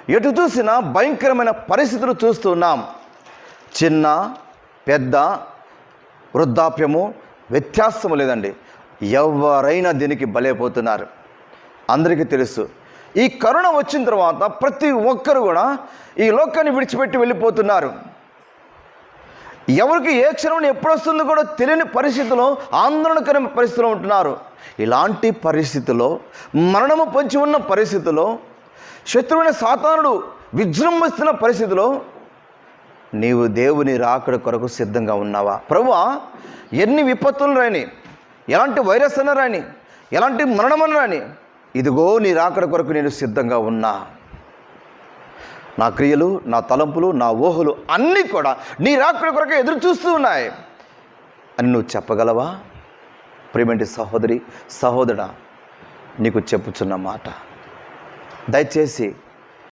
ఎటు చూసినా భయంకరమైన పరిస్థితులు చూస్తున్నాం. చిన్న పెద్ద వృద్ధాప్యము వ్యత్యాసము లేదండి. ఎవరైనా దీనికి బలైపోతున్నారు. అందరికీ తెలుసు, ఈ కరోనా వచ్చిన తర్వాత ప్రతి ఒక్కరు కూడా ఈ లోకాన్ని విడిచిపెట్టి వెళ్ళిపోతున్నారు. ఎవరికి ఏ క్షణం ఎప్పుడు వస్తుందో కూడా తెలియని పరిస్థితిలో, ఆందోళనకరమైన పరిస్థితిలో ఉంటున్నారు. ఇలాంటి పరిస్థితిలో, మరణము పొంచి ఉన్న పరిస్థితిలో, శత్రువైన సాతానుడు విజృంభిస్తున్న పరిస్థితిలో నీవు దేవుని రాకడ కొరకు సిద్ధంగా ఉన్నావా? ప్రభువా, ఎన్ని విపత్తులు రాని, ఎలాంటి వైరస్ అన్న రాని, ఎలాంటి మరణమన్న రాని, ఇదిగో నీ రాకడ కొరకు నేను సిద్ధంగా ఉన్నా. నా క్రియలు, నా తలంపులు, నా ఊహలు అన్నీ కూడా నీ రాకడ కొరకు ఎదురు చూస్తూ ఉన్నాయి అని నువ్వు చెప్పగలవా? ప్రియమైన సహోదరి, సహోదరుడా, నీకు చెప్పుచున్న మాట, దయచేసి